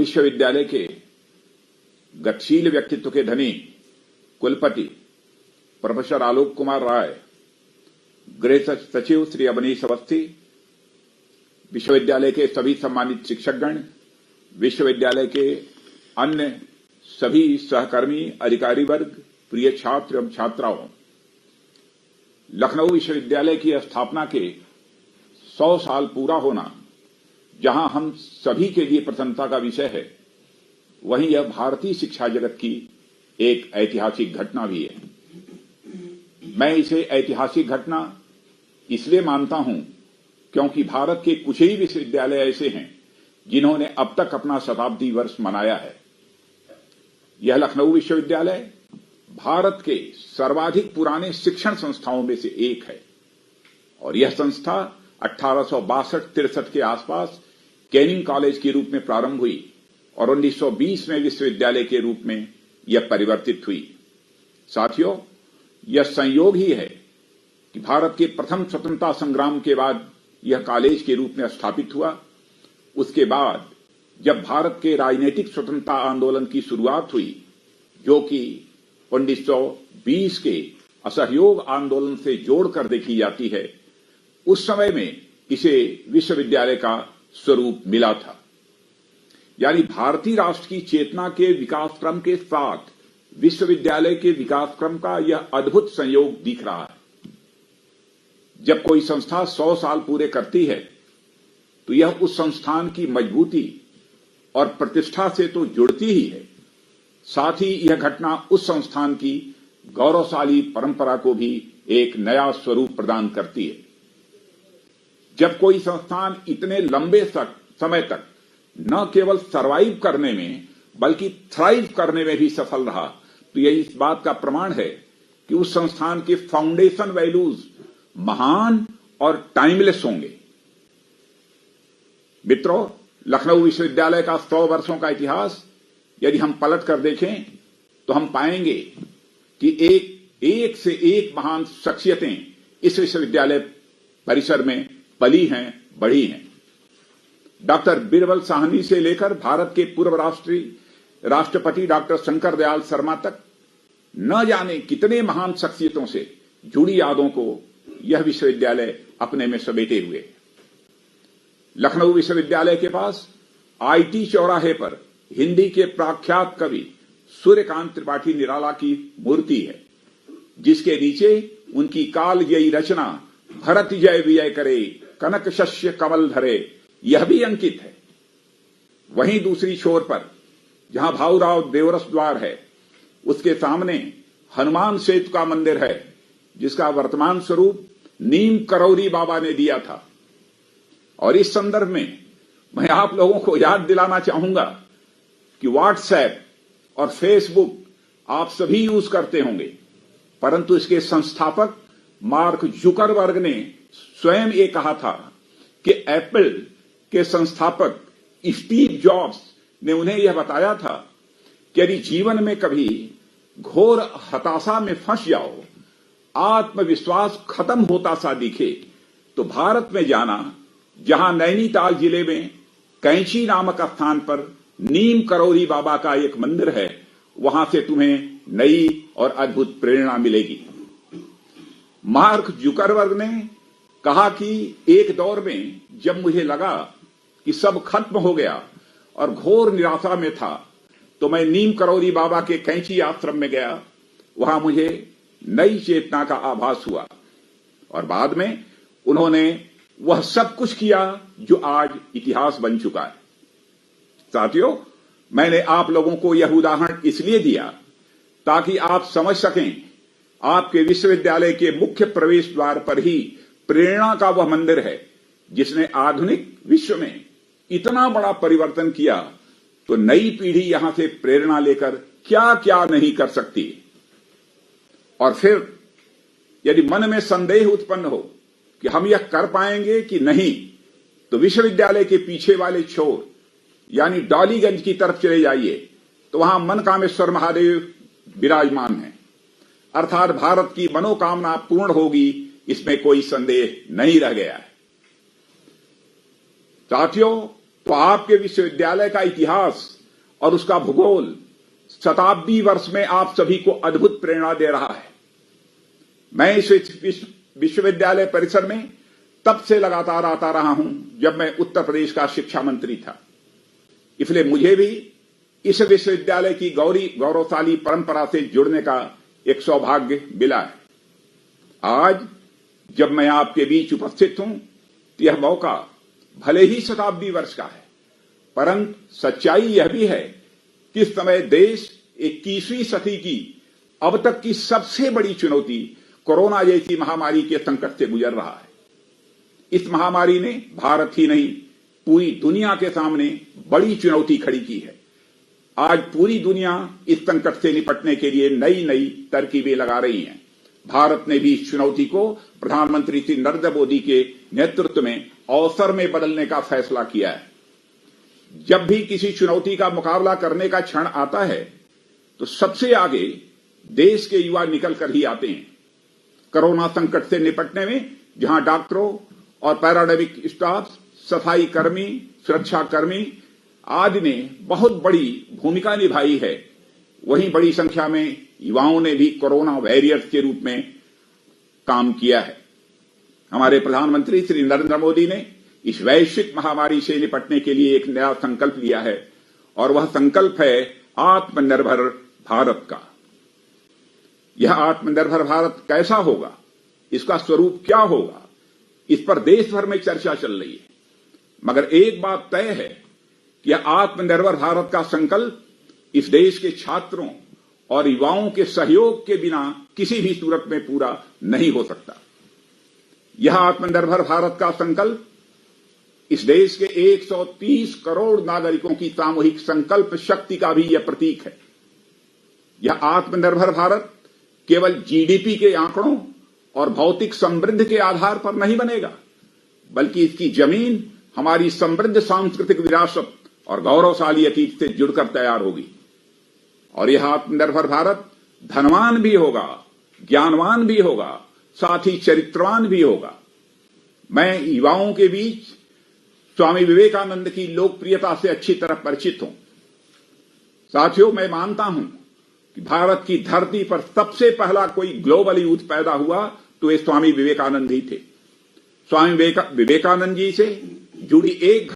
विश्वविद्यालय के गतिशील व्यक्तित्व के धनी कुलपति प्रोफेसर आलोक कुमार राय, गृह सचिव श्री अवनीश अवस्थी, विश्वविद्यालय के सभी सम्मानित शिक्षकगण, विश्वविद्यालय के अन्य सभी सहकर्मी, अधिकारी वर्ग, प्रिय छात्र एवं छात्राओं, लखनऊ विश्वविद्यालय की स्थापना के 100 साल पूरा होना जहां हम सभी के लिए प्रसन्नता का विषय है, वहीं यह भारतीय शिक्षा जगत की एक ऐतिहासिक घटना भी है। मैं इसे ऐतिहासिक घटना इसलिए मानता हूं क्योंकि भारत के कुछ ही विश्वविद्यालय ऐसे हैं जिन्होंने अब तक अपना शताब्दी वर्ष मनाया है। यह लखनऊ विश्वविद्यालय भारत के सर्वाधिक पुराने शिक्षण संस्थाओं में से एक है और यह संस्था 1862-63 के आसपास कैनिंग कॉलेज के रूप में प्रारंभ हुई और 1920 में विश्वविद्यालय के रूप में यह परिवर्तित हुई। साथियों, यह संयोग ही है कि भारत के प्रथम स्वतंत्रता संग्राम के बाद यह कॉलेज के रूप में स्थापित हुआ। उसके बाद जब भारत के राजनीतिक स्वतंत्रता आंदोलन की शुरुआत हुई, जो कि 1920 के असहयोग आंदोलन से जोड़कर देखी जाती है, उस समय में इसे विश्वविद्यालय का स्वरूप मिला था। यानी भारतीय राष्ट्र की चेतना के विकास क्रम के साथ विश्वविद्यालय के विकास क्रम का यह अद्भुत संयोग दिख रहा है। जब कोई संस्था 100 साल पूरे करती है तो यह उस संस्थान की मजबूती और प्रतिष्ठा से तो जुड़ती ही है, साथ ही यह घटना उस संस्थान की गौरवशाली परंपरा को भी एक नया स्वरूप प्रदान करती है। जब कोई संस्थान इतने लंबे समय तक न केवल सरवाइव करने में बल्कि थ्राइव करने में भी सफल रहा, तो यह इस बात का प्रमाण है कि उस संस्थान के फाउंडेशन वैल्यूज महान और टाइमलेस होंगे। मित्रों, लखनऊ विश्वविद्यालय का 100 वर्षों का इतिहास यदि हम पलट कर देखें तो हम पाएंगे कि एक से एक महान शख्सियतें इस विश्वविद्यालय परिसर में पली हैं, बढ़ी हैं। डॉक्टर बीरबल साहनी से लेकर भारत के पूर्व राष्ट्रपति डॉक्टर शंकर दयाल शर्मा तक न जाने कितने महान शख्सियतों से जुड़ी यादों को यह विश्वविद्यालय अपने में समेटे हुए है। लखनऊ विश्वविद्यालय के पास आईटी चौराहे पर हिंदी के प्रख्यात कवि सूर्यकांत त्रिपाठी निराला की मूर्ति है, जिसके नीचे उनकी कालजयी रचना भरत जय विजय करे कनक शस्य कमल धरे यह भी अंकित है। वहीं दूसरी छोर पर जहां भाऊराव देवरस द्वार है, उसके सामने हनुमान सेतु का मंदिर है, जिसका वर्तमान स्वरूप नीम करौरी बाबा ने दिया था। और इस संदर्भ में मैं आप लोगों को याद दिलाना चाहूंगा कि व्हाट्सएप और फेसबुक आप सभी यूज करते होंगे, परंतु इसके संस्थापक मार्क जुकरबर्ग ने स्वयं ये कहा था कि एप्पल के संस्थापक स्टीव जॉब्स ने उन्हें यह बताया था कि यदि जीवन में कभी घोर हताशा में फंस जाओ, आत्मविश्वास खत्म होता सा दिखे, तो भारत में जाना, जहां नैनीताल जिले में कैंची नामक स्थान पर नीम करौरी बाबा का एक मंदिर है, वहां से तुम्हें नई और अद्भुत प्रेरणा मिलेगी। मार्क जुकरबर्ग ने कहा कि एक दौर में जब मुझे लगा कि सब खत्म हो गया और घोर निराशा में था, तो मैं नीम करौरी बाबा के कैंची आश्रम में गया। वहां मुझे नई चेतना का आभास हुआ और बाद में उन्होंने वह सब कुछ किया जो आज इतिहास बन चुका है। साथियों, मैंने आप लोगों को यह उदाहरण इसलिए दिया ताकि आप समझ सकें आपके विश्वविद्यालय के मुख्य प्रवेश द्वार पर ही प्रेरणा का वह मंदिर है जिसने आधुनिक विश्व में इतना बड़ा परिवर्तन किया, तो नई पीढ़ी यहां से प्रेरणा लेकर क्या क्या नहीं कर सकती। और फिर यदि मन में संदेह उत्पन्न हो कि हम यह कर पाएंगे कि नहीं, तो विश्वविद्यालय के पीछे वाले छोर यानी डॉलीगंज की तरफ चले जाइए, तो वहां मनकामेश्वर महादेव विराजमान हैं। अर्थात भारत की मनोकामना पूर्ण होगी, इसमें कोई संदेह नहीं रह गया है। साथियों, तो आपके विश्वविद्यालय का इतिहास और उसका भूगोल शताब्दी वर्ष में आप सभी को अद्भुत प्रेरणा दे रहा है। मैं इस विश्वविद्यालय परिसर में तब से लगातार आता रहा हूं जब मैं उत्तर प्रदेश का शिक्षा मंत्री था, इसलिए मुझे भी इस विश्वविद्यालय की गौरवशाली परंपरा से जुड़ने का एक सौभाग्य मिला है। आज जब मैं आपके बीच उपस्थित हूं तो यह मौका भले ही शताब्दी वर्ष का है, परंतु सच्चाई यह भी है कि इस समय देश 21वीं सदी की अब तक की सबसे बड़ी चुनौती कोरोना जैसी महामारी के संकट से गुजर रहा है। इस महामारी ने भारत ही नहीं पूरी दुनिया के सामने बड़ी चुनौती खड़ी की है। आज पूरी दुनिया इस संकट से निपटने के लिए नई नई तरकीबें लगा रही है। भारत ने भी इस चुनौती को प्रधानमंत्री श्री नरेंद्र मोदी के नेतृत्व में अवसर में बदलने का फैसला किया है। जब भी किसी चुनौती का मुकाबला करने का क्षण आता है तो सबसे आगे देश के युवा निकल कर ही आते हैं। कोरोना संकट से निपटने में जहां डॉक्टरों और पैरामेडिक स्टाफ, सफाई कर्मी, सुरक्षा कर्मी आदि ने बहुत बड़ी भूमिका निभाई है, वहीं बड़ी संख्या में युवाओं ने भी कोरोना वॉरियर्स के रूप में काम किया है। हमारे प्रधानमंत्री श्री नरेंद्र मोदी ने इस वैश्विक महामारी से निपटने के लिए एक नया संकल्प लिया है और वह संकल्प है आत्मनिर्भर भारत का। यह आत्मनिर्भर भारत कैसा होगा, इसका स्वरूप क्या होगा, इस पर देश भर में चर्चा चल रही है। मगर एक बात तय है कि यह आत्मनिर्भर भारत का संकल्प इस देश के छात्रों और युवाओं के सहयोग के बिना किसी भी सूरत में पूरा नहीं हो सकता। यह आत्मनिर्भर भारत का संकल्प इस देश के 130 करोड़ नागरिकों की सामूहिक संकल्प शक्ति का भी यह प्रतीक है। यह आत्मनिर्भर भारत केवल जीडीपी के आंकड़ों और भौतिक समृद्धि के आधार पर नहीं बनेगा, बल्कि इसकी जमीन हमारी समृद्ध सांस्कृतिक विरासत और गौरवशाली अतीत से जुड़कर तैयार होगी। और यह आत्मनिर्भर भारत धनवान भी होगा, ज्ञानवान भी होगा, साथ ही चरित्रवान भी होगा। मैं युवाओं के बीच स्वामी विवेकानंद की लोकप्रियता से अच्छी तरह परिचित हूं। साथियों, मैं मानता हूं कि भारत की धरती पर सबसे पहला कोई ग्लोबल यूथ पैदा हुआ तो ये स्वामी विवेकानंद ही थे। स्वामी विवेकानंद जी से जुड़ी एक